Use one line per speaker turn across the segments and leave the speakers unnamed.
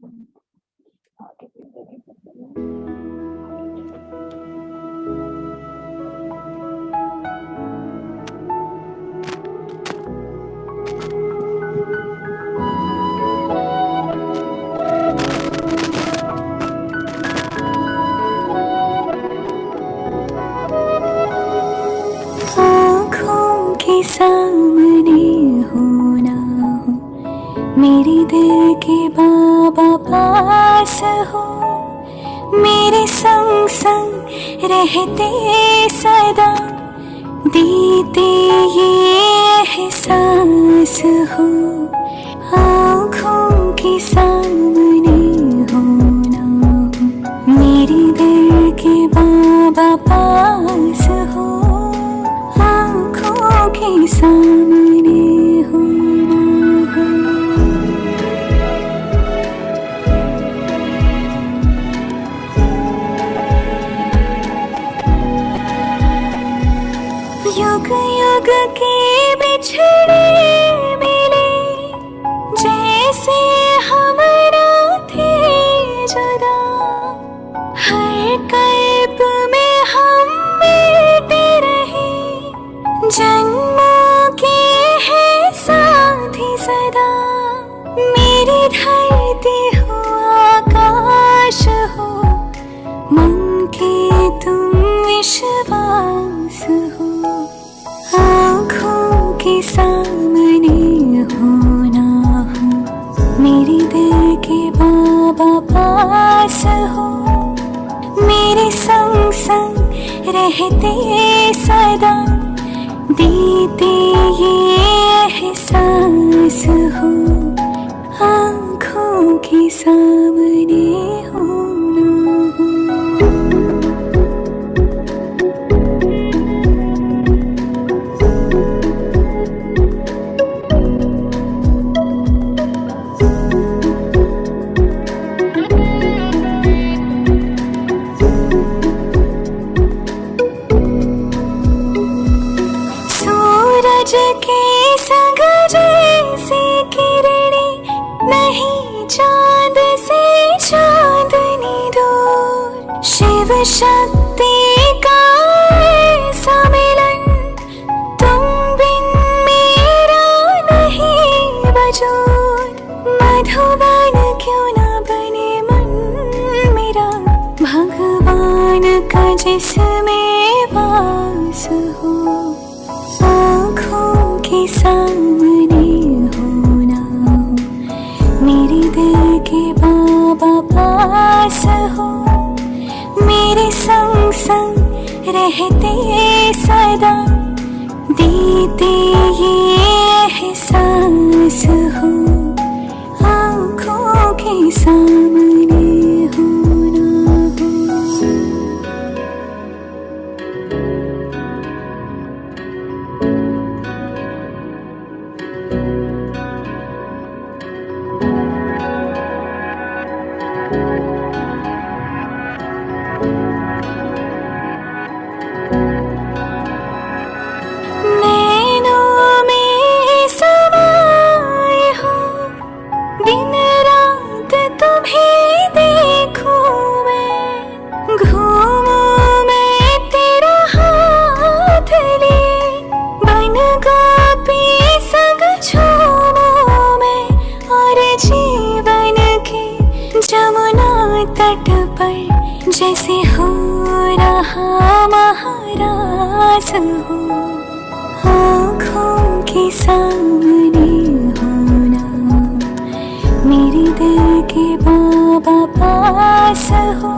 आँखों के सामने हो ना हो, मेरे दिल के बाबा पास हो, मेरे संग संग रहते सदा, देते ये एहसास हो। आँखों के सामने हो ना हो, मेरे दिल के बाबा पास हो, आँखों के सामने हो ना हो। युग युग के बिछड़े मिले, जैसे हमरा थे जुदा, हर कल्प में हम मिलते रहे, जन्मों के है साथी सदा। मेरी धरती हो आकाश हो, मन के तुम विश्वास हो। आँखों के सामने हो ना हो, मेरे दिल के बाबा पास हो, मेरे संग संग रहते सदा, देते ये एहसास हो। आँखों के सामने हो ना हो। सूरज के संग जैसे किरणें, नहीं चांद से चांदनी दूर, शिव शक्ति का ऐसा मिलन, तुम बिन मेरा नहीं वजूद। मधुबन क्यों ना बने मन मेरा, भगवान का जिसमें वास हो। आँखों के सामने हो ना हो, मेरे दिल के बाबा पास हो, मेरे संग संग रहते सदा, देते ये एहसास हो। आँखों के सामने हो ना हो। नैनों में समाए हो, दिन रात तुम्हें देखूं मैं, घूमूं मैं तेरा हाथ ले, बन गोपी संग झूमूं मैं, और जीवन के जमुना तट पर जैसे हो रहा महाराज हो। आँखों के सामने हो ना हो, मेरे दिल के बाबा पास हो,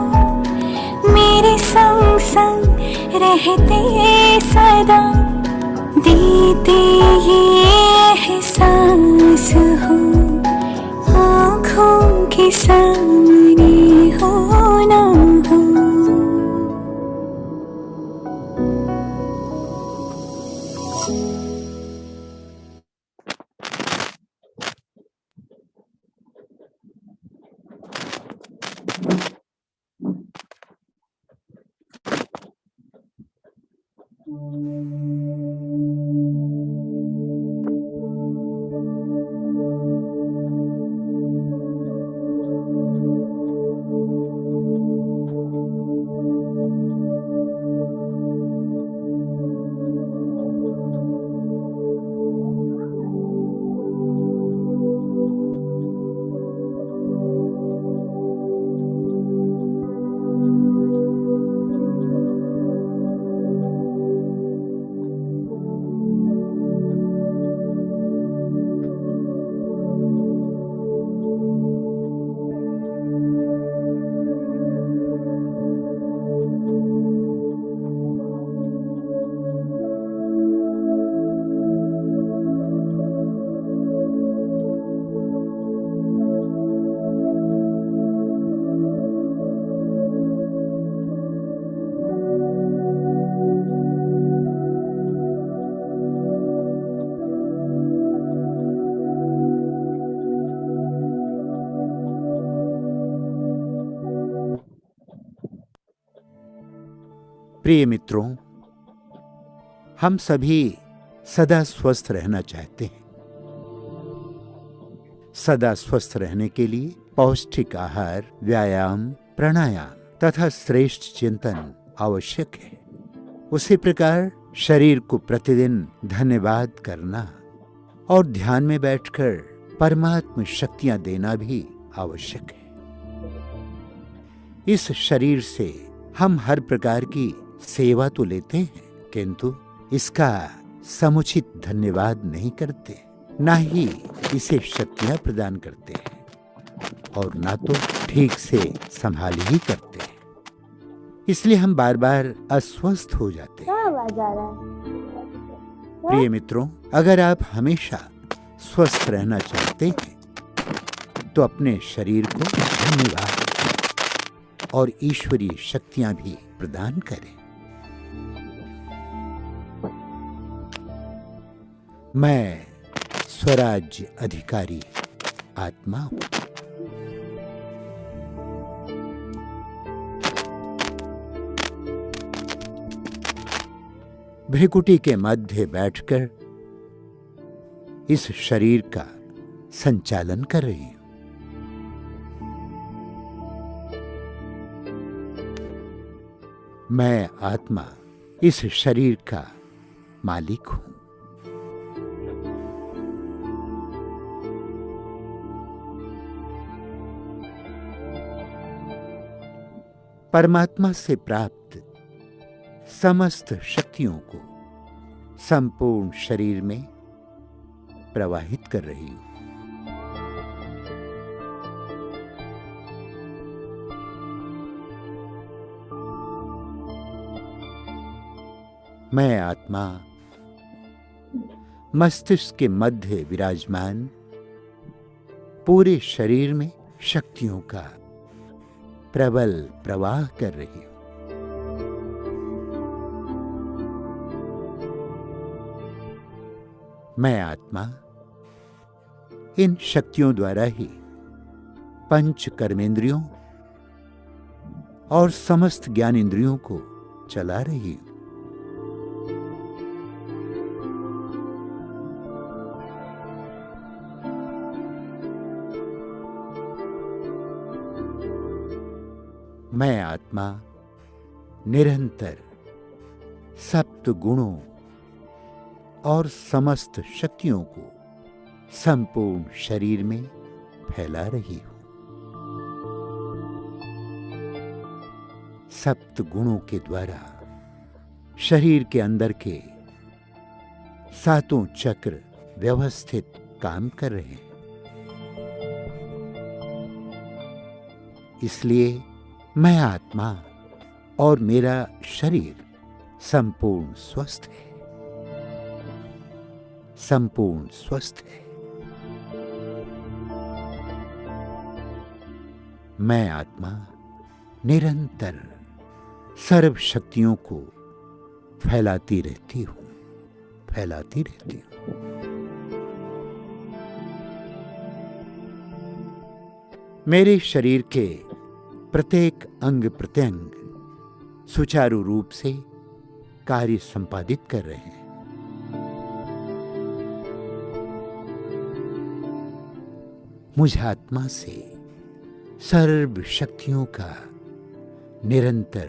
मेरे संग संग रहते सदा, देते ये एहसास हो। आँखों के सामने हो ना हो।
प्रिय मित्रों, हम सभी सदा स्वस्थ रहना चाहते हैं। सदा स्वस्थ रहने के लिए पौष्टिक आहार, व्यायाम, प्राणायाम तथा श्रेष्ठ चिंतन आवश्यक है। उसी प्रकार शरीर को प्रतिदिन धन्यवाद करना और ध्यान में बैठकर परमात्म शक्तियां देना भी आवश्यक है। इस शरीर से हम हर प्रकार की सेवा तो लेते हैं, किंतु इसका समुचित धन्यवाद नहीं करते, ना ही इसे शक्तियां प्रदान करते हैं और ना तो ठीक से संभाल ही करते हैं। इसलिए हम बार बार अस्वस्थ हो जाते हैं। प्रिय मित्रों, अगर आप हमेशा स्वस्थ रहना चाहते हैं तो अपने शरीर को धन्यवाद और ईश्वरीय शक्तियां भी प्रदान करें। मैं स्वराज्य अधिकारी आत्मा हूं। भ्रिकुटी के मध्य बैठकर इस शरीर का संचालन कर रही हूं। मैं आत्मा इस शरीर का मालिक हूं। परमात्मा से प्राप्त समस्त शक्तियों को संपूर्ण शरीर में प्रवाहित कर रही हूं। मैं आत्मा मस्तिष्क के मध्य विराजमान पूरे शरीर में शक्तियों का प्रबल प्रवाह कर रही हूं। मैं आत्मा इन शक्तियों द्वारा ही पंच कर्मेंद्रियों और समस्त ज्ञानेंद्रियों को चला रही हूं। मैं आत्मा निरंतर सप्त गुणों और समस्त शक्तियों को संपूर्ण शरीर में फैला रही हूं। सप्त गुणों के द्वारा शरीर के अंदर के सातों चक्र व्यवस्थित काम कर रहे हैं। इसलिए मैं आत्मा और मेरा शरीर संपूर्ण स्वस्थ है, संपूर्ण स्वस्थ है। मैं आत्मा निरंतर सर्व शक्तियों को फैलाती रहती हूं, फैलाती रहती हूं। मेरे शरीर के प्रत्येक अंग प्रत्यंग सुचारू रूप से कार्य संपादित कर रहे हैं। मुझ आत्मा से सर्व शक्तियों का निरंतर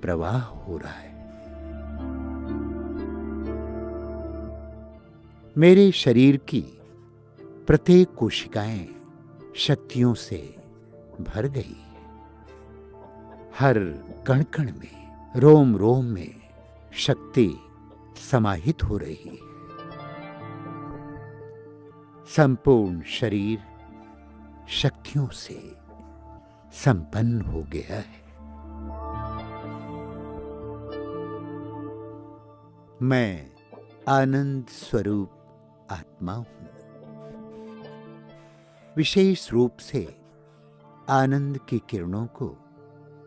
प्रवाह हो रहा है। मेरे शरीर की प्रत्येक कोशिकाएं शक्तियों से भर गई। हर कण कण में, रोम रोम में शक्ति समाहित हो रही है। संपूर्ण शरीर शक्तियों से संपन्न हो गया है। मैं आनंद स्वरूप आत्मा हूं। विशेष रूप से आनंद की किरणों को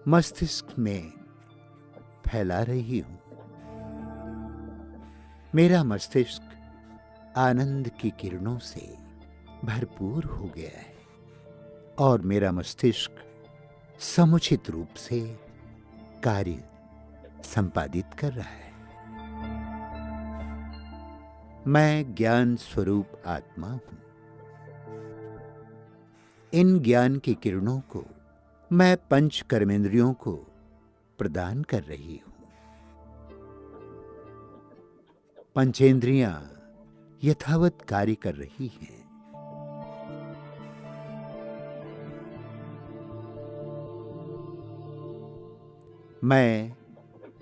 मस्तिष्क में फैला रही हूं। मेरा मस्तिष्क आनंद की किरणों से भरपूर हो गया है और मेरा मस्तिष्क समुचित रूप से कार्य संपादित कर रहा है। मैं ज्ञान स्वरूप आत्मा हूं। इन ज्ञान की किरणों को मैं पंच कर्मेंद्रियों को प्रदान कर रही हूं। पंचेंद्रियां यथावत कार्य कर रही हैं। मैं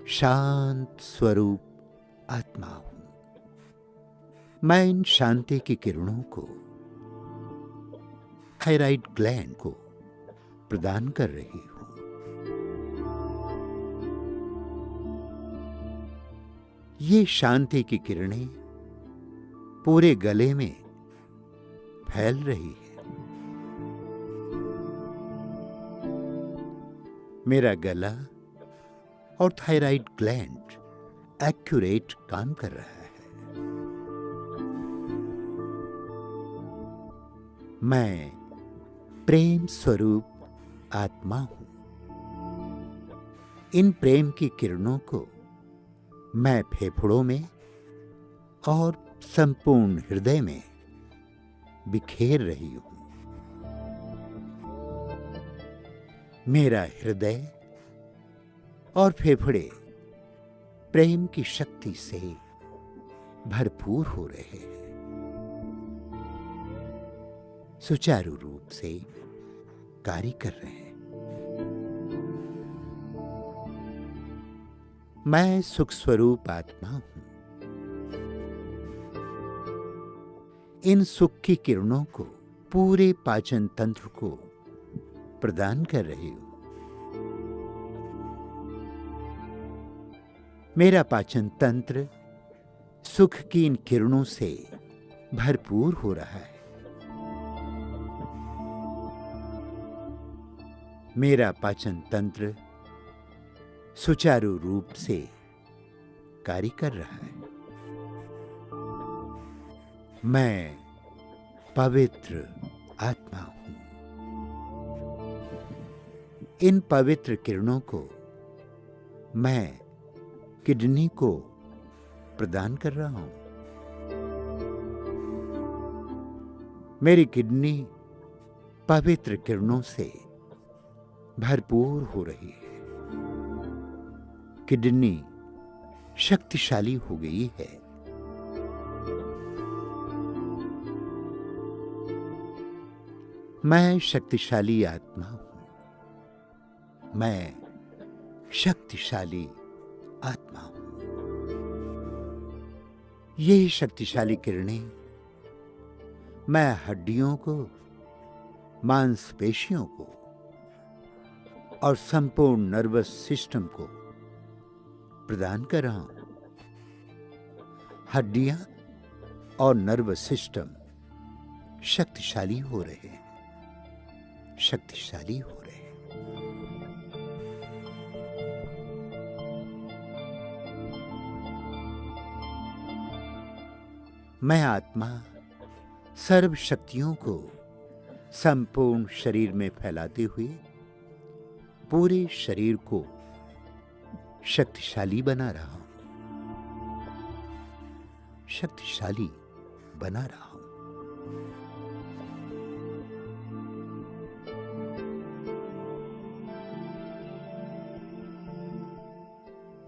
शांत स्वरूप आत्मा हूं। मैं इन शांति की किरणों को थायराइड ग्लैंड को प्रदान कर रही हूं। ये शांति की किरणें पूरे गले में फैल रही है। मेरा गला और थायराइड ग्लैंड एक्यूरेट काम कर रहा है। मैं प्रेम स्वरूप आत्मा हूं। इन प्रेम की किरणों को मैं फेफड़ों में और संपूर्ण हृदय में बिखेर रही हूं। मेरा हृदय और फेफड़े प्रेम की शक्ति से भरपूर हो रहे हैं। सुचारू रूप से कार्य कर रहे हैं। मैं सुख स्वरूप आत्मा हूं। इन सुख की किरणों को पूरे पाचन तंत्र को प्रदान कर रही हूं। मेरा पाचन तंत्र सुख की इन किरणों से भरपूर हो रहा है। मेरा पाचन तंत्र सुचारू रूप से कार्य कर रहा है। मैं पवित्र आत्मा हूं। इन पवित्र किरणों को मैं किडनी को प्रदान कर रहा हूं। मेरी किडनी पवित्र किरणों से भरपूर हो रही है। किडनी शक्तिशाली हो गई है। मैं शक्तिशाली आत्मा हूं। मैं शक्तिशाली आत्मा हूं। ये शक्तिशाली किरणें मैं हड्डियों को, मांसपेशियों को और संपूर्ण नर्वस सिस्टम को प्रदान कर रहा हूं। हड्डियां और नर्वस सिस्टम शक्तिशाली हो रहे हैं। शक्तिशाली हो रहे हैं। मैं आत्मा सर्व शक्तियों को संपूर्ण शरीर में फैलाते हुए पूरे शरीर को शक्तिशाली बना रहा हूं। शक्तिशाली बना रहा हूं।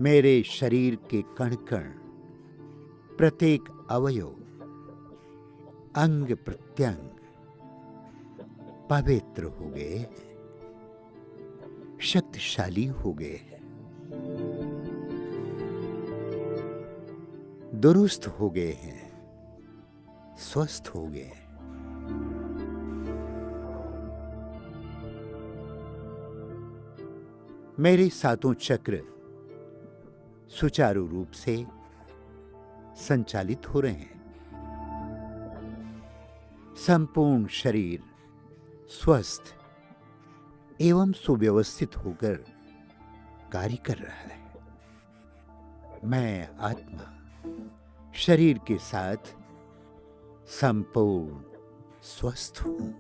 मेरे शरीर के कण कण, प्रत्येक अवयव, अंग प्रत्यंग पवित्र हो गए हैं। शक्तिशाली हो गए हैं। दुरुस्त हो गए हैं। स्वस्थ हो गए हैं। मेरे सातों चक्र सुचारू रूप से संचालित हो रहे हैं। संपूर्ण शरीर स्वस्थ एवं सुव्यवस्थित होकर कार्य कर रहा है। मैं आत्मा शरीर के साथ संपूर्ण स्वस्थ हूं।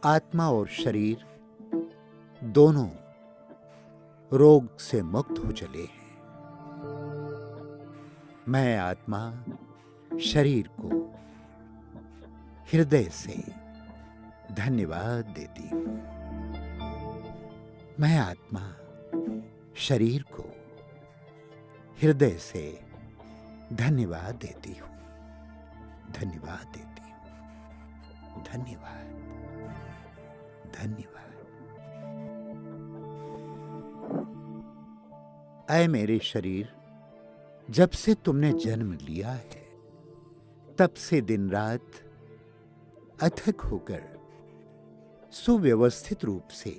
आत्मा और शरीर दोनों रोग से मुक्त हो चले हैं। मैं आत्मा शरीर को हृदय से धन्यवाद देती हूँ। मैं आत्मा शरीर को हृदय से धन्यवाद देती हूँ। धन्यवाद देती हूँ। धन्यवाद, धन्यवाद। ऐ मेरे शरीर, जब से तुमने जन्म लिया है तब से दिन रात अथक होकर सुव्यवस्थित रूप से,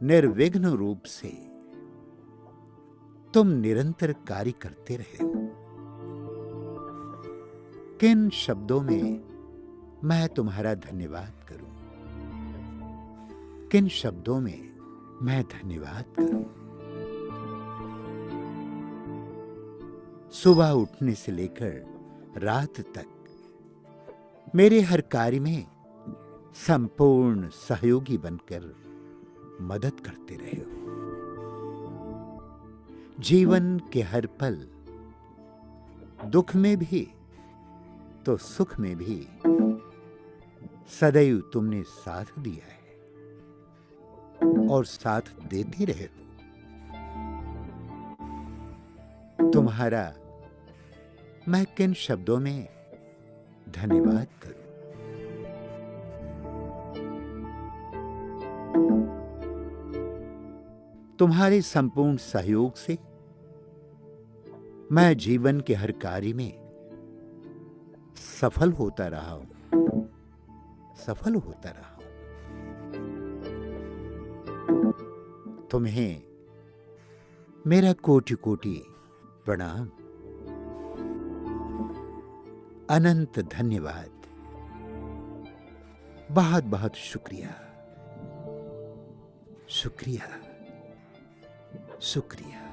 निर्विघ्न रूप से तुम निरंतर कार्य करते रहे हो। किन शब्दों में मैं तुम्हारा धन्यवाद करूं? किन शब्दों में मैं धन्यवाद करूं? सुबह उठने से लेकर रात तक मेरे हर कार्य में संपूर्ण सहयोगी बनकर मदद करते रहे हो। जीवन के हर पल, दुख में भी तो सुख में भी सदैव तुमने साथ दिया है और साथ देते रहे हो। तुम्हारा मैं किन शब्दों में धन्यवाद करूं? तुम्हारे संपूर्ण सहयोग से मैं जीवन के हर कार्य में सफल होता रहा हूं, सफल होता रहा हूं। तुम्हें मेरा कोटि कोटि प्रणाम, अनंत धन्यवाद, बहुत बहुत शुक्रिया, शुक्रिया, शुक्रिया।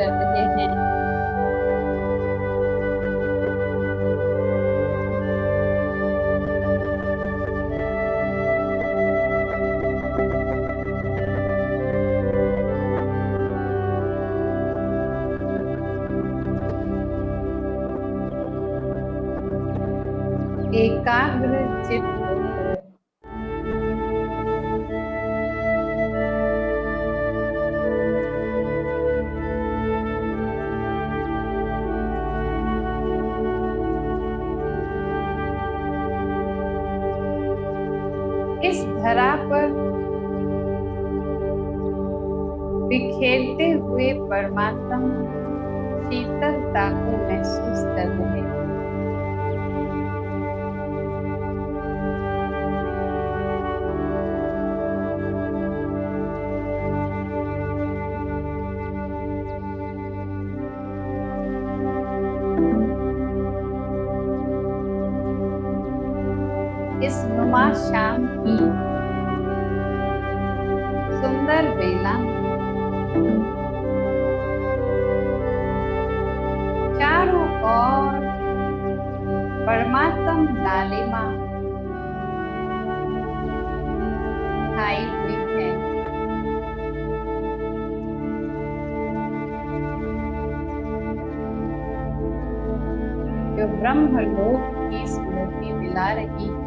कर रहे हैं। एकाग्र चित्त होकर इस धरा पर बिखेरते हुए परमात्मा शीतलता को महसूस कर रहे हैं। इस नुमा शाम की सुंदर बेला चारों ओर परमात्म लालिमा छाई हुई है। जो ब्रह्मलोक की स्मृति दिला रही है।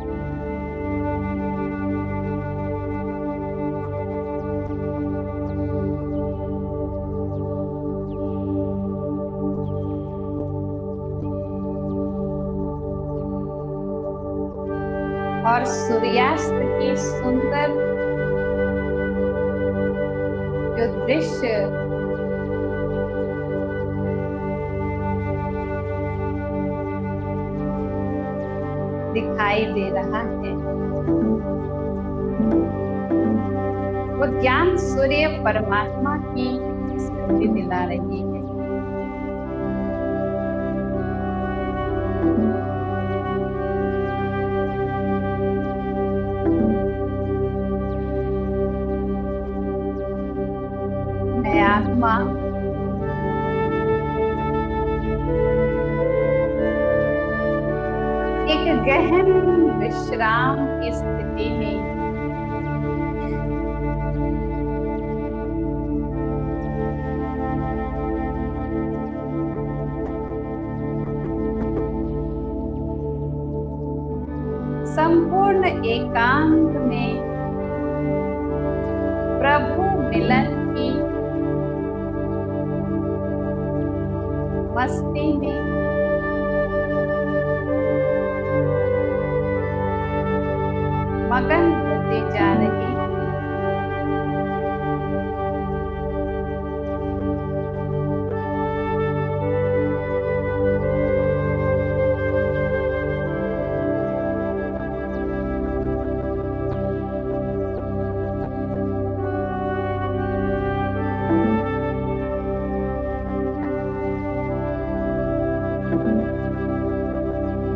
और सूर्यास्त की सुंदर जो दृश्य दिखाई दे रहा है, वो ज्ञान सूर्य परमात्मा की स्मृति दिला रही है। आत्मा एक गहन विश्राम की स्थिति में संपूर्ण एकांत में प्रभु मिलन की मस्ती में मगन होते जा रही।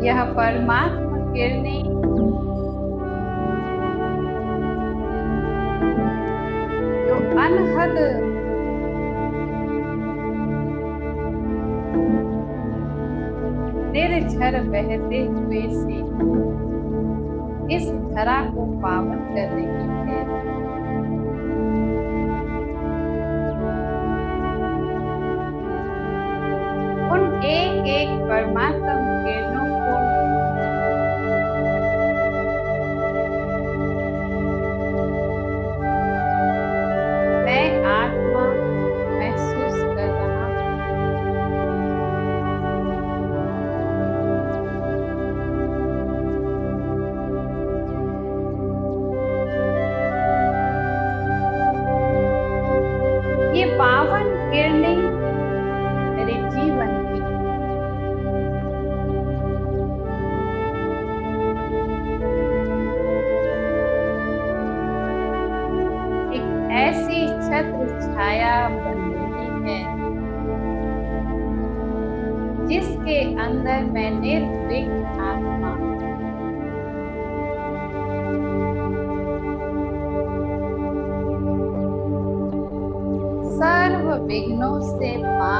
यह परमात्मा किरणें जो अनहद निर्झर बहते हुए से इस धरा को पावन कर रही है। उन एक एक परमात्मा किरणों को मैं आत्मा महसूस कर रहा हूँ। ये पावन किरणें मेरे जीवन की एक ऐसी छत्र छाया बन रही है जिसके अंदर मैं निर्विघ्न आत्मा सर्व विघ्नों से पार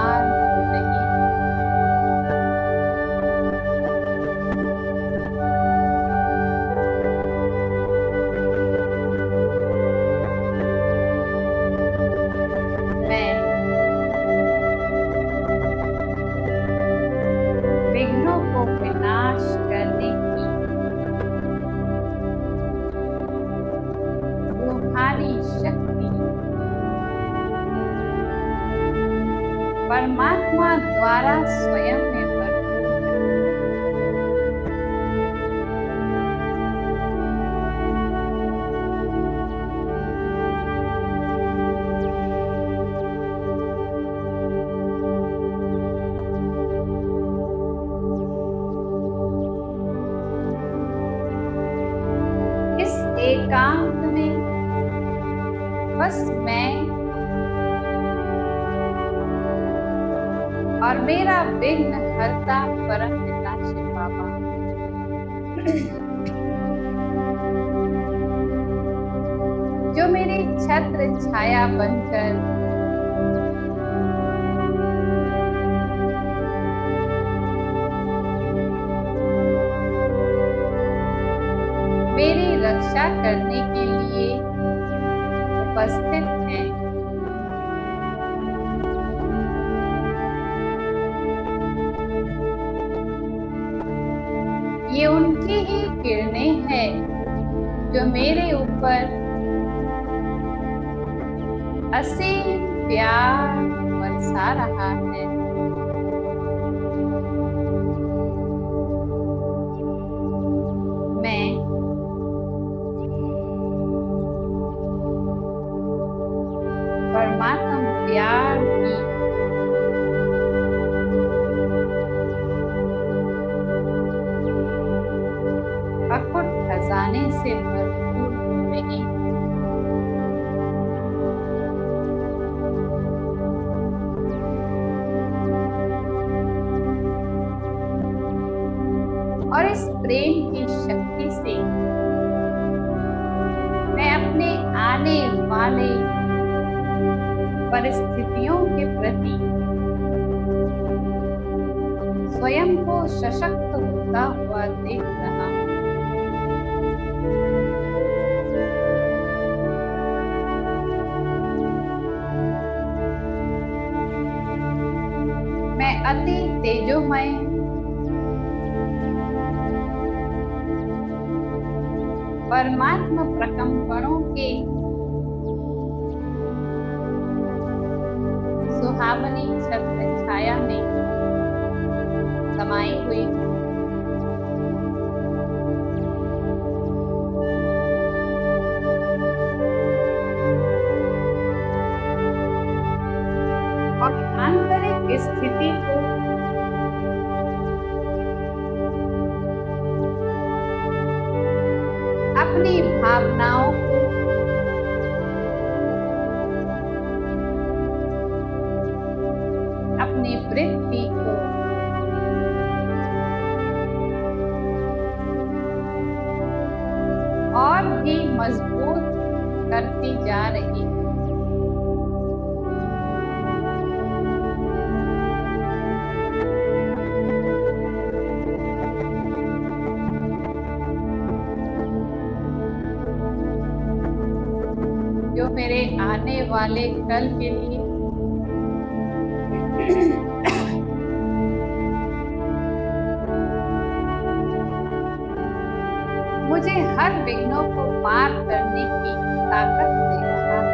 परमात्मा द्वारा स्वयं में भरपूर है। इस एकांत में बस मैं और मेरा विघ्न हरता परम पिता शिव बाबा जो मेरी छत्र छाया बनकर मेरी रक्षा करने के लिए उपस्थित हैं। ये उनकी ही किरणें हैं जो मेरे ऊपर असीम प्यार बरसा रहा है। मैं परमात्मा प्यार की अखुट खजाने से भरपूर हो रही हूँ। और इस प्रेम की शक्ति से मैं अपने आने वाले परिस्थितियों के प्रति स्वयं को सशक्त होता हुआ देख रहा हूं। मैं अति तेजोमय परमात्मा प्रकंपनों के सुहावनी छत्र छाया में समाई हुई हूँ। और आंतरिक स्थिति को अपनी भावनाओं को अपनी वृत्ति को और भी मजबूत करती जा रही है। जो मेरे आने वाले कल के लिए मुझे हर विघ्नों को पार करने की ताकत दे रहा है।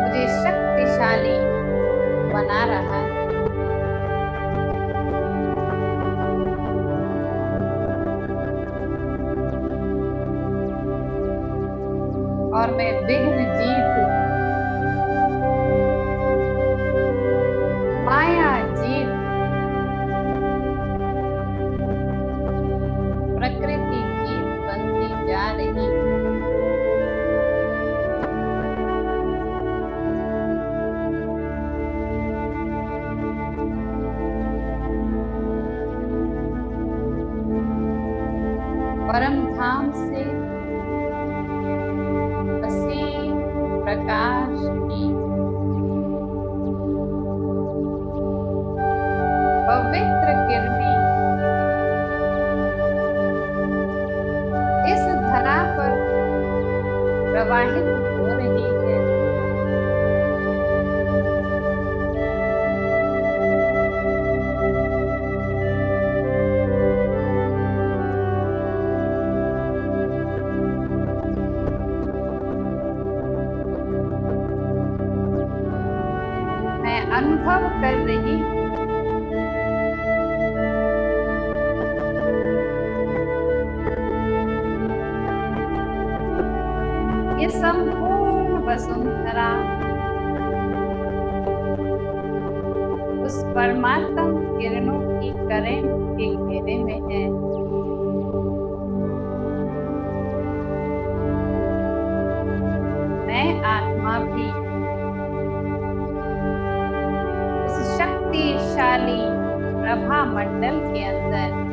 मुझे शक्तिशाली बना रहा है। और मैं विघ्न जीत, माया जीत, प्रकृति जीत बनती जा रही है। परम धाम से असीम प्रकाश की पवित्र किरणें इस धरा पर प्रवाहित हो रही है। परमात्मा किरणों की करेंट के घेरे में है। मैं आत्मा भी उस शक्तिशाली प्रभा मंडल के अंदर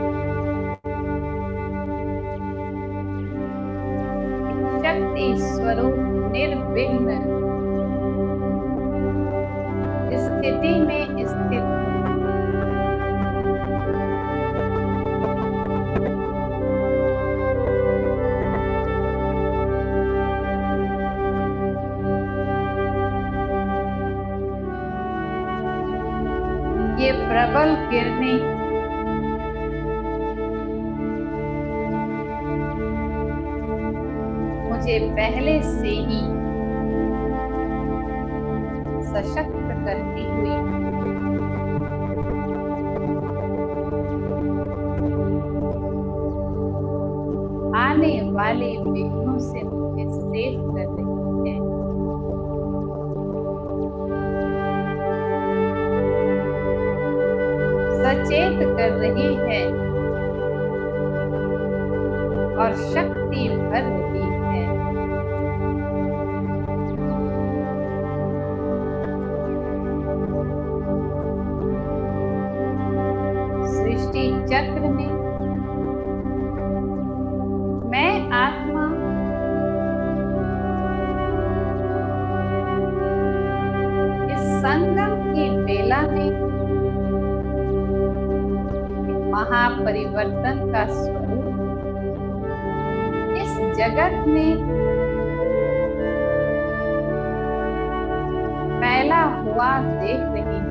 शक्ति स्वरूप निर्विघ्न स्थिति में स्थित हूँ। ये प्रबल किरणें मुझे पहले से ही सशक्त करती हुई आने वाले विघ्नों से मुझे सेव कर रही है। सचेत कर रही है और शक्ति भर रही है। सृष्टि चक्र में मैं आत्मा इस संगम की बेला में महापरिवर्तन का स्वरूप इस जगत में फैला हुआ देख रही हूँ।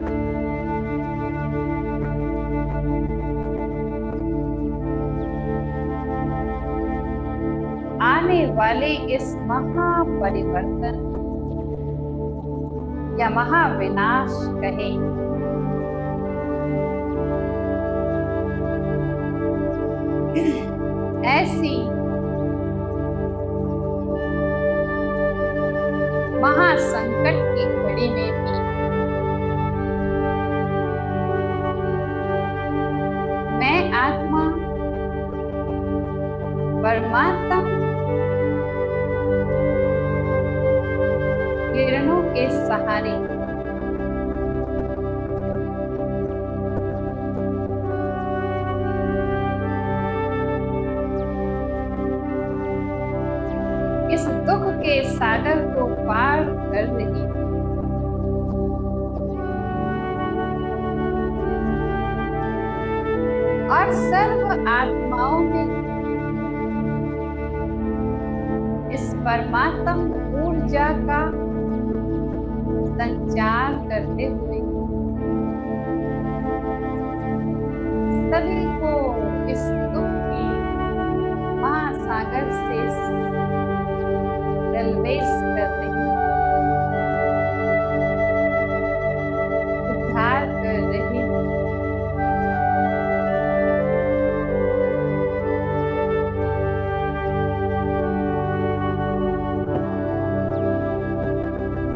आने वाले इस महापरिवर्तन या महाविनाश कहें, ऐसी महासंकट की घड़ी में भी मैं आत्मा परमात्मा किरणों के सहारे इस दुख के सागर को पार कर रही हूँ। और सर्व आत्माओं में इस परमात्म ऊर्जा का संचार करते हुए सभी को इस दुख की महासागर से प्रवेश कर रही हूँ, उद्धार कर रही हूँ।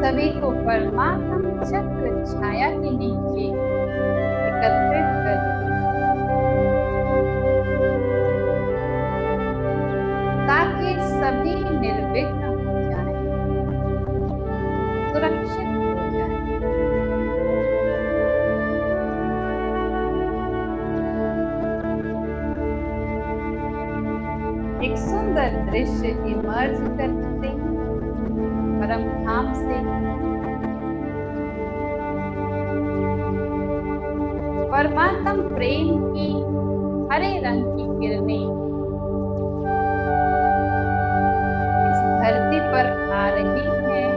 सभी को परमात्मा चक्र छाया के नीचे एकत्रित कर ताकि सभी निर्विघ्न हो जाए, सुरक्षित हो जाए। एक सुंदर दृश्य इमर्ज करते परम धाम से परमात्मा प्रेम की हरे रंग की किरणें इस धरती पर आ रही हैं,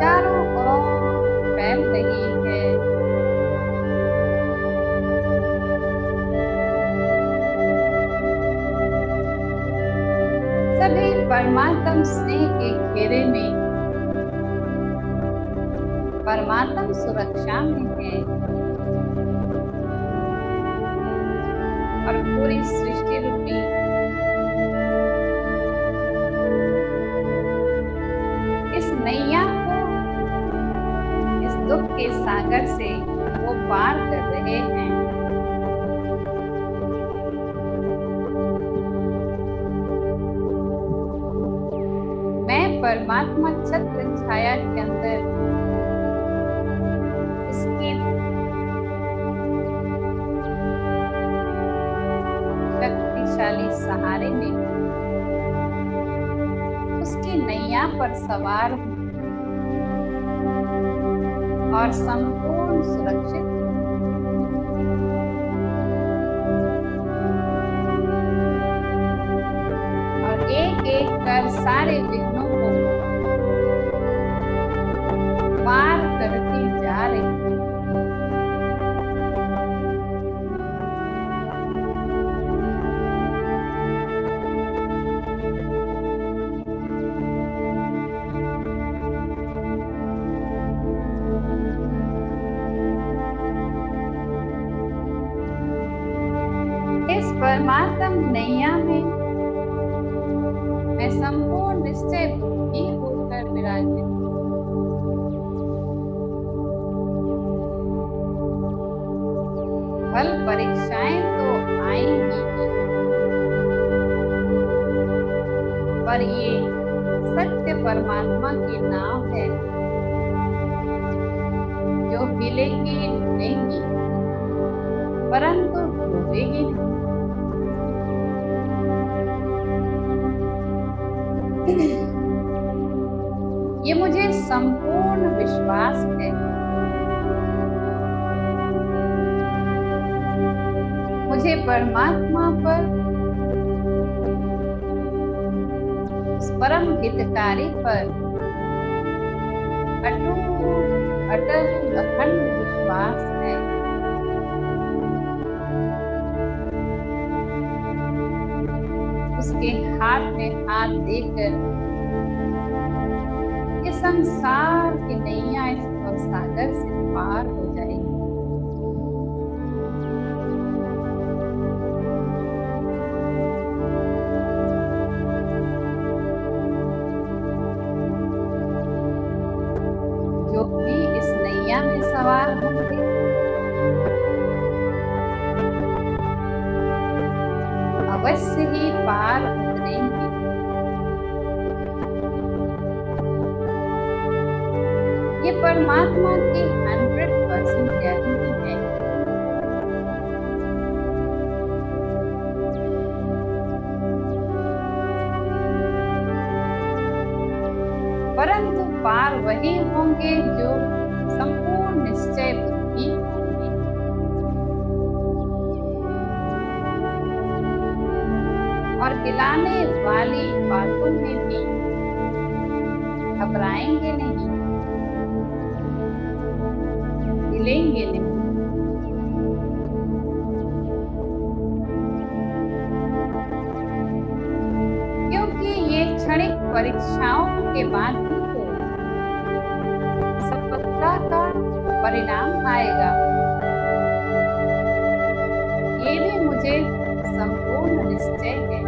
चारों ओर फैल रही है। सभी परमात्म स्नेह के घेरे में परमात्म सुरक्षा में है और पूरी सृष्टि रूपी इस नैया को इस दुख के सागर सागर से वो पार कर रहे हैं। मैं परमात्मा छत्र छाया के अंदर उसके शक्तिशाली सहारे में उसकी नैया पर सवार हूँ और संपूर्ण सुरक्षित। और एक एक कर सारे विघ्नों को पार करती जा रही हूँ। इस परमात्म नैया में मैं संपूर्ण निश्चय भी होकर विराजित हूँ। फल परीक्षाएं तो आएंगी ही, पर ये सत्य परमात्मा की नाव है जो हिलेगी डूबेगी परंतु डूबेगी नहीं। ये मुझे संपूर्ण विश्वास है। मुझे परमात्मा पर, उस परम हितकारी पर अटल अखंड विश्वास है। उसके हाथ में हाथ देकर ये संसार की नैया इस सागर से पार हो जाएगी। जो भी इस नैया में सवार होंगे अवश्य ही पार उतरेंगे। ये परमात्मा की 100% गारंटी है। परंतु पार वही होंगे जो संपूर्ण निश्चय बुद्धि होंगे। और हिलाने वाली बातों में भी घबराएंगे नहीं, हिलेंगे नहीं। क्योंकि ये क्षणिक परीक्षाओं के बाद ही तो सफलता का परिणाम आएगा। ये भी मुझे संपूर्ण निश्चय है।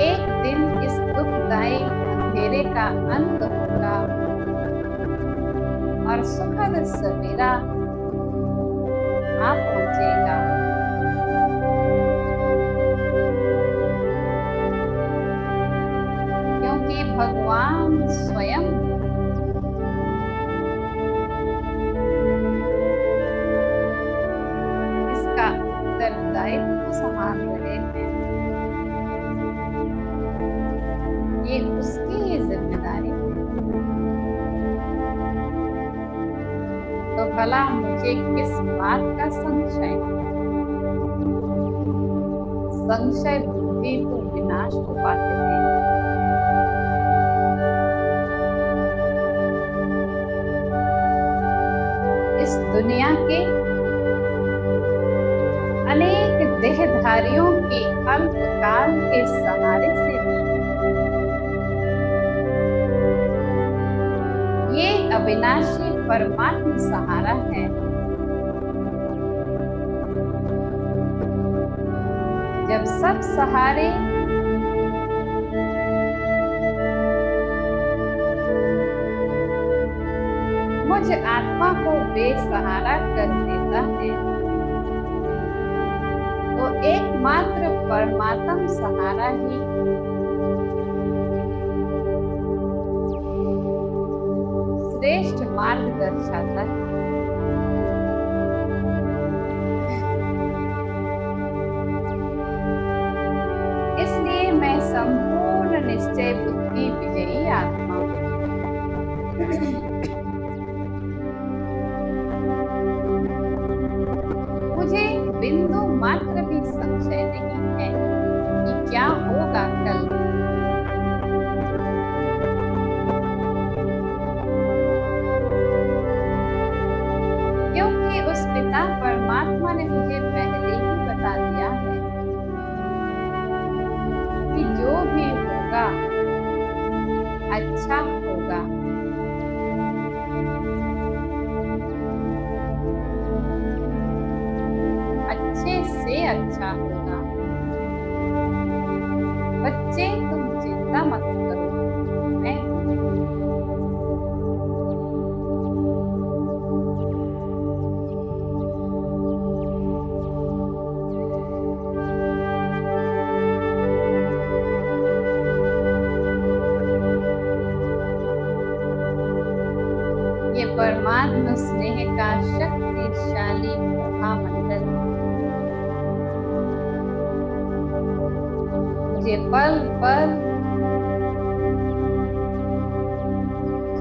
एक दिन इस दुखदायी अंधेरे का अंत होगा और सुखद सवेरा आ पहुंचेगा। क्योंकि भगवान स्वयं इसका उत्तरदायित्व संभाल रहे हैं। ये उसकी ही जिम्मेदारी है। तो भला मुझे किस बात का संशय? संशय बुद्धि तो विनाश को पाते हैं। इस दुनिया के अनेक देहधारियों के अल्पकाल के सहारे से भी ये अविनाशी परमात्मा सहारा है। जब सब सहारे मुझ आत्मा को बेसहारा कर देता है, तो एकमात्र परमात्म सहारा ही श्रेष्ठ मार्ग दर्शाता है। इसलिए मैं संपूर्ण निश्चय बुद्धि विजयी आत्मा हूं। मुझे बिंदु मात्र भी संशय नहीं है कि क्या होगा कल। क्योंकि उस पिता परमात्मा ने मुझे पहले ही बता दिया है कि जो भी होगा अच्छा होगा। अच्छे से अच्छा होगा। बच्चे तुम चिंता मत करो, मैं ये परमात्मा स्नेह का शक्तिशाली महामंडल मुझे पल पल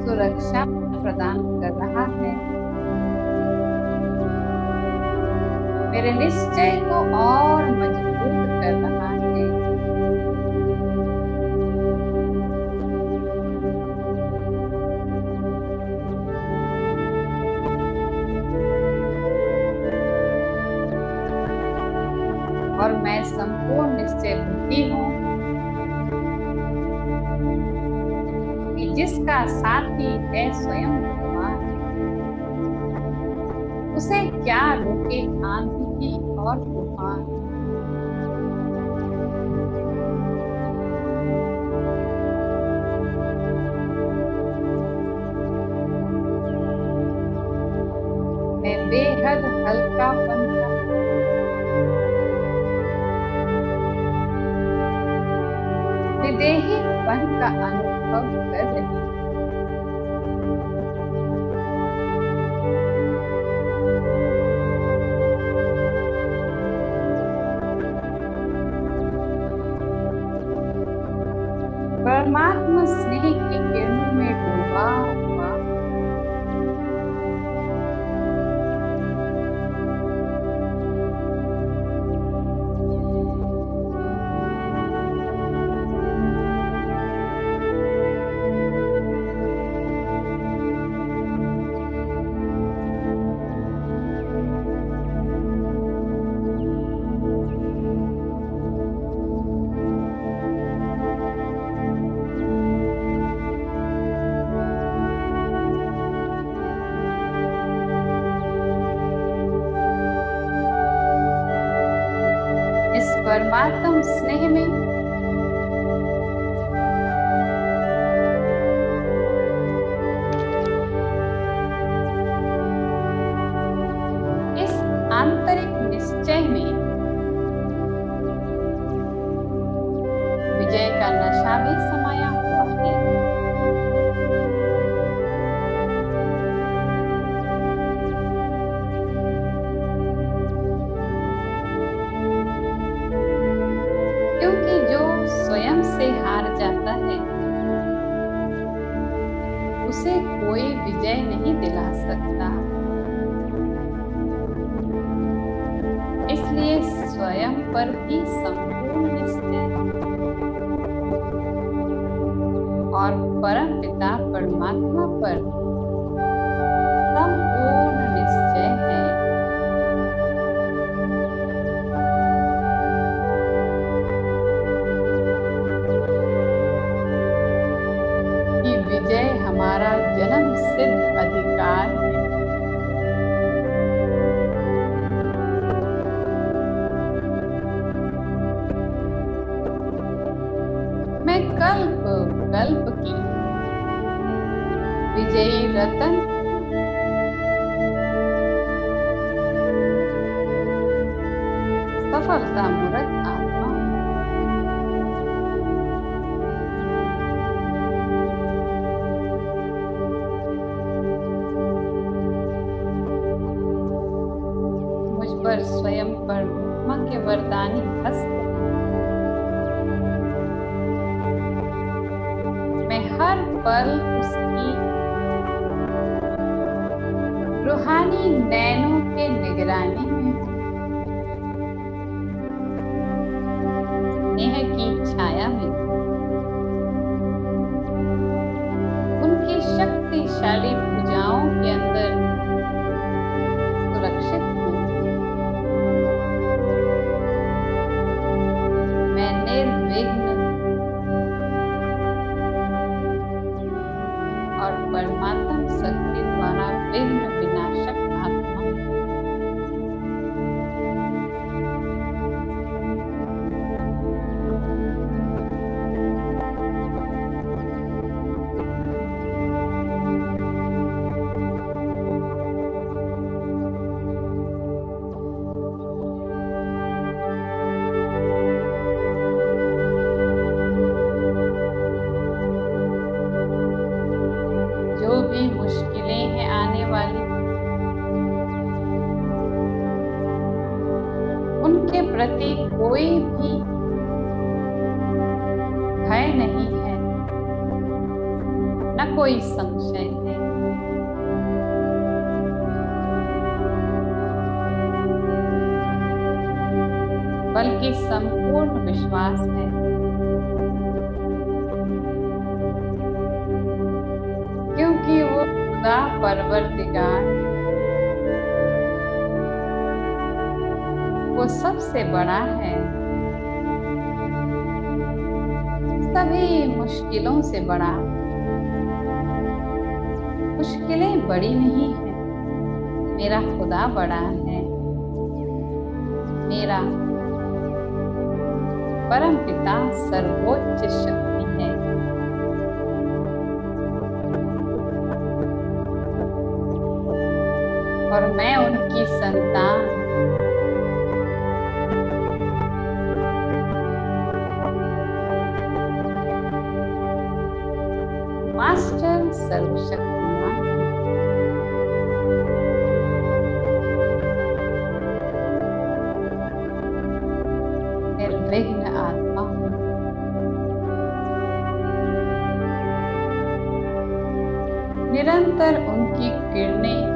सुरक्षा प्रदान कर रहा है। मेरे निश्चय को और मजबूत कर रहा है। और मैं संपूर्ण निश्चय बुद्धि हूँ कि जिसका साथी है स्वयं भगवान, उसे क्या रोके आंधी की और तूफान। मैं बेहद हल्कापन का विदेहीपन का अनुभव कर रही हूं। परमात्मा स्नेह की किरणों में डूबा हुआ परमात्म स्नेह में इस आंतरिक निश्चय में विजय का नशा भी समाया हुआ है। क्योंकि जो स्वयं से हार जाता है उसे कोई विजय नहीं दिला सकता। इसलिए स्वयं पर भी संपूर्ण निश्चय और परम पिता परमात्मा पर संपूर्ण निश्चय है। कि विजय हमारा जन्म सिद्ध अधिकार है। मैं कल्प कल्प की विजयी रतन सफलता मूर्त आत्मा। मुझ पर स्वयं परमात्मा के वरदानी हस्त, मैं हर पल उसकी रूहानी नैनों के निगरानी में हूँ। स्नेह की छाया में उनकी शक्तिशाली भुजाओं के अंदर सुरक्षित हूँ। मैं निर्विघ्न और परमात्म शक्ति द्वारा विघ्न विनाशक आत्मा। जो भी मुश्किलें हैं आने वाली, उनके प्रति कोई भी भय नहीं है, न कोई संशय है। बल्कि संपूर्ण विश्वास है। क्योंकि वो खुदा परवरदिगार, वो सबसे बड़ा है, सभी मुश्किलों से बड़ा। मुश्किलें बड़ी नहीं है, मेरा खुदा बड़ा है। मेरा परम पिता सर्वोच्च शक्ति है। और मैं उनकी संतान, मास्टर सर्वशक्तिमान, निर्विघ्न आत्मा हूँ। निरंतर उनकी किरणें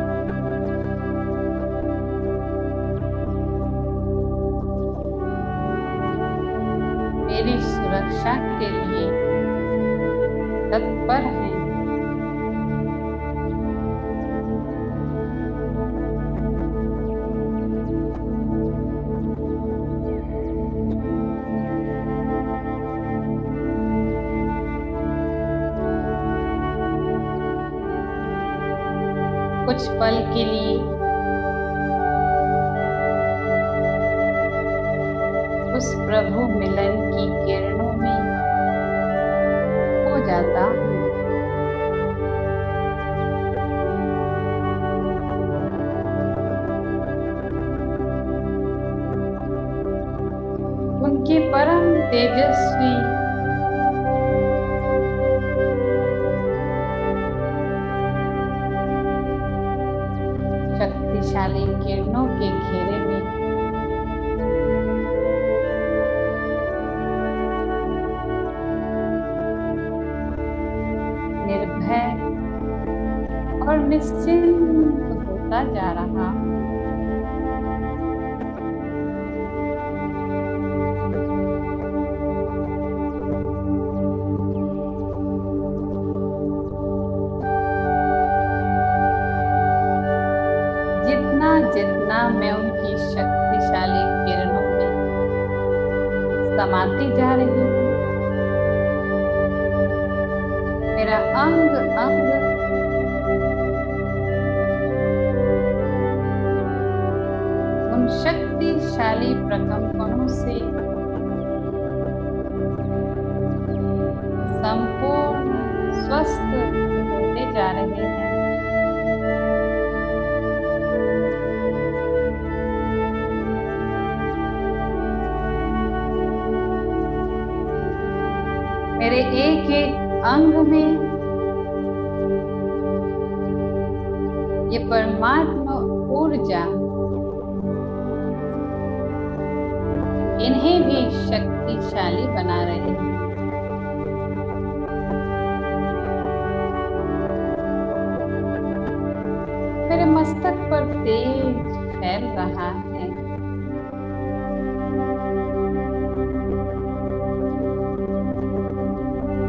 मेरी सुरक्षा के लिए तत्पर हैं। कुछ पल के लिए उस प्रभु मिलन की किरणों में खो जाता हूँ। उनकी परम तेजस्वी शक्तिशाली किरणों के घेरे में निर्भय और निश्चिंत होता जा रहा हूँ। जितना मैं उनकी शक्तिशाली किरणों में समाती जा रही हूँ, मेरा अंग अंग उन शक्तिशाली प्रकंपनों से संपूर्ण स्वस्थ होते जा रहे हैं। मेरे एक एक अंग में ये परमात्मा ऊर्जा इन्हें भी शक्तिशाली बना रहे हैं। मेरे मस्तक पर तेज फैल रहा है।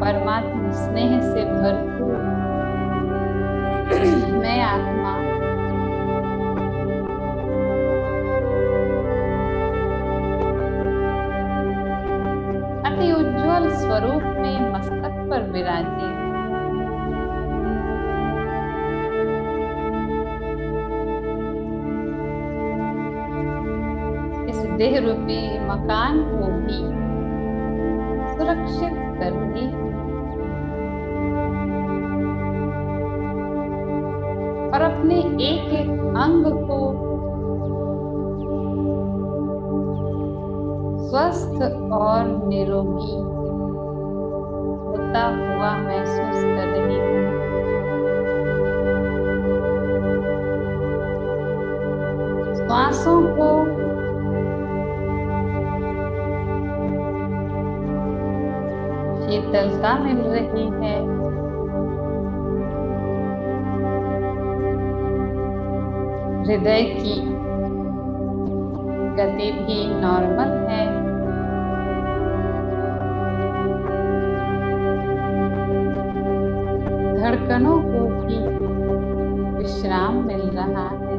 परमात्मा स्नेह से भरपूर मैं आत्मा अति उज्जवल स्वरूप में मस्तक पर विराजे। इस देह रूपी मकान को भी सुरक्षित करके और अपने एक एक अंग को स्वस्थ और निरोगी होता हुआ महसूस कर रही हूँ। श्वासों को शीतलता मिल रही है। हृदय की गति भी नॉर्मल है। धड़कनों को भी विश्राम मिल रहा है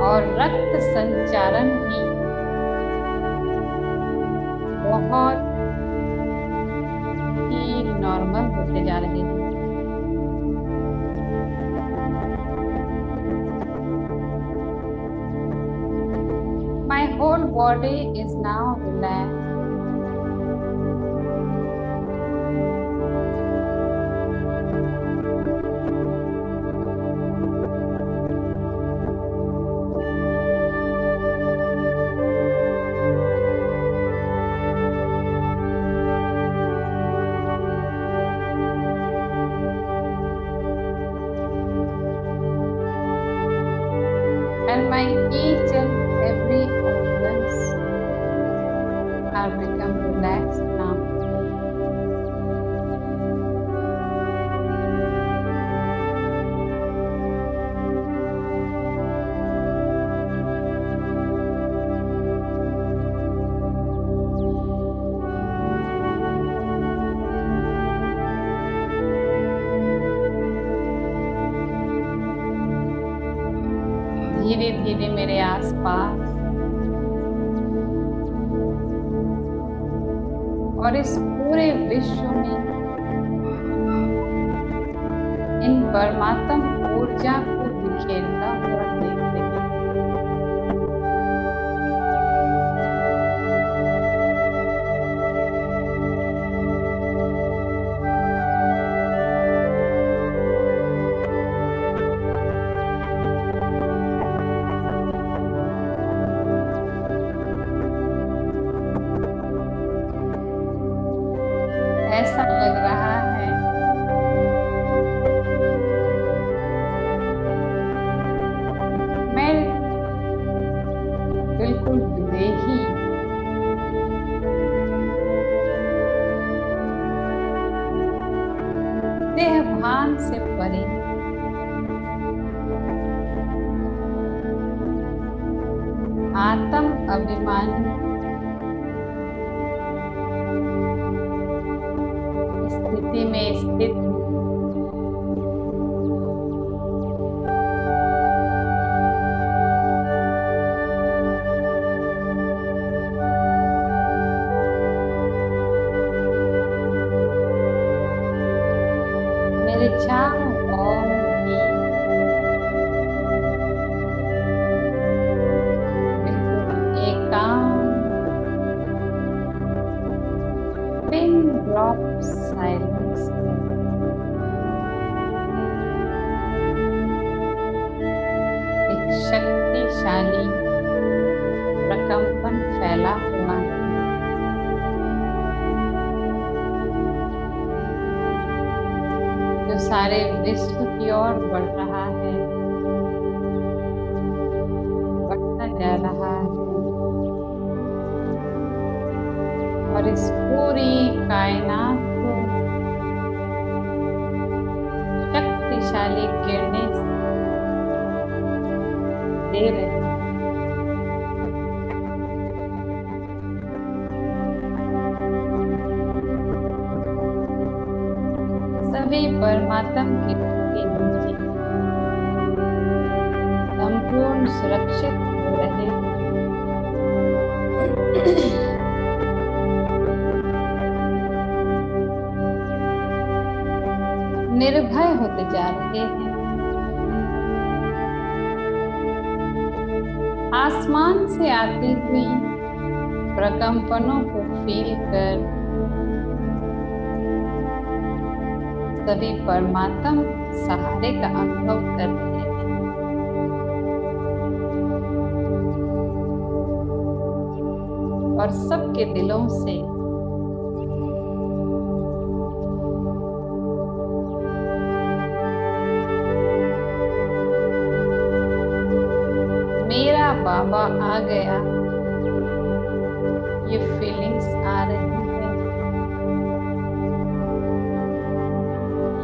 और रक्त संचारण भी बहुत ही नॉर्मल होते जा रहे हैं। My whole body is now relaxed. And my each and every organs are become relaxed now. धीरे धीरे मेरे आसपास और इस पूरे विश्व में इन परमात्म ऊर्जा को बिखेरता हुआ देख रही हूँ। ऐसा लग रहा है मैं बिल्कुल विदेही देहभान से परे आत्म अभिमानी स्थिति में स्थित हूँ। मेरे चारों ओर भी बिल्कुल एकांत पिन ड्रॉप साइलेंस एक शक्तिशाली प्रकंपन फैला हुआ है। जो सारे विश्व की ओर बढ़ रहा है, बढ़ता जा रहा है और इस पूरी कायनात को शक्तिशाली किरणें दे रहे हैं। सभी परमात्मा के नीचे संपूर्ण सुरक्षित हो रहे हैं। निर्भय होते जा रहे हैं। आसमान से आती हुई प्रकंपनों को फील कर सभी परमात्म सहारे का अनुभव कर रहे हैं। और सबके दिलों से मेरा बाबा आ गया, ये फीलिंग्स आ रही है।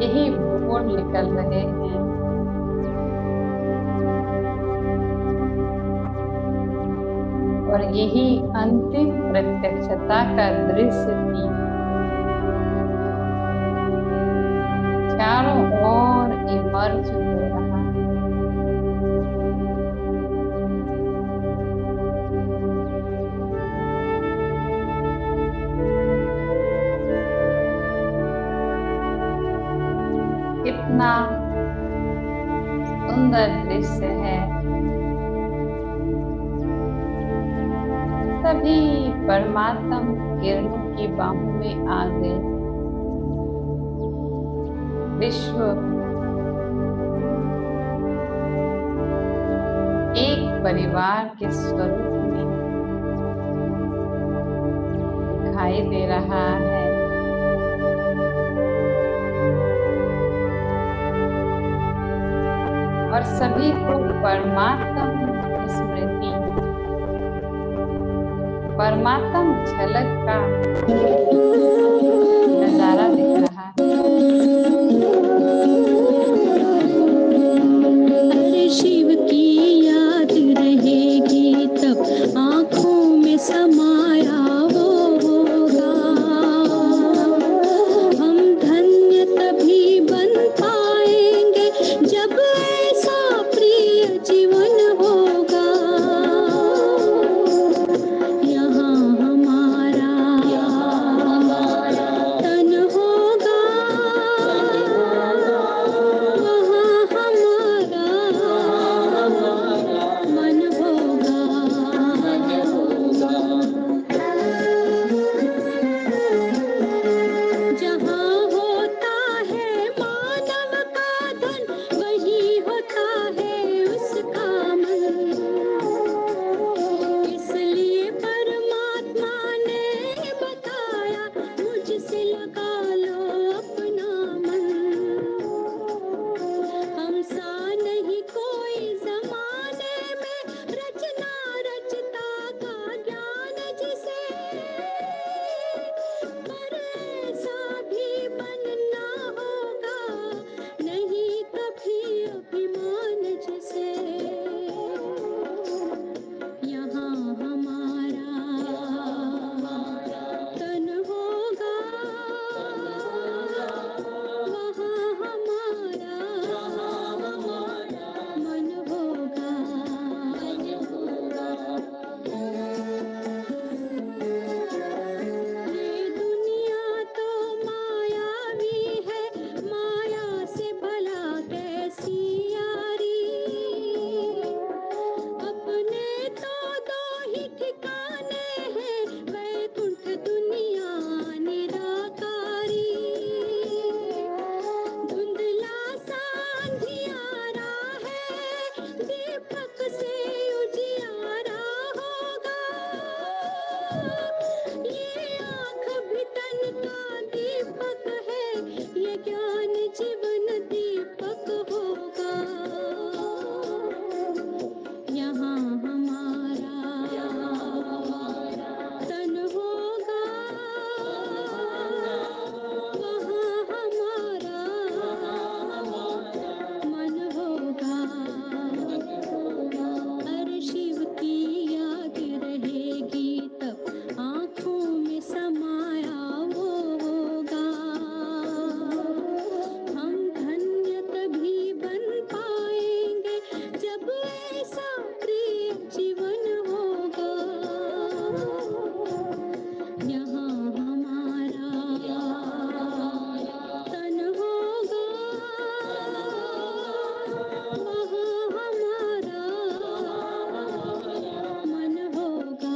यही बोल निकल रहे हैं। और यही अंतिम प्रत्यक्षता का दृश्य भी चारों ओर इमर्ज हो रहा है। कितना सुंदर दृश्य है। सभी परमात्मा किरणों की बाहों में आ गए। विश्व एक परिवार के स्वरूप में दिखाई दे रहा है। और सभी को परमात्मा स्मृति, परमात्मा झलक का नजारा दिख रहा है।
अरे शिव की याद रहेगी तब आंखों में समाया वो होगा। हम धन्य तभी बन पाएंगे जब ऐसा प्रिय जीवन होगा। यहाँ हमारा ज्ञान जीवन दीपक होगा, यहाँ हमारा तन होगा, वहाँ हमारा मन होगा। हर शिव की याद रहेगी तब आँखों में समाया वो होगा। हम धन्य तभी बन पाएंगे जब ऐसा प्रिय जीवन होगा, यहाँ हमारा तन होगा, वहाँ हमारा मन होगा।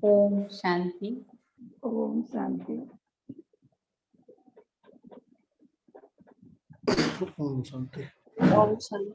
ओम शांति।
ओम शांति।
ओम शांति।
ओम शांति।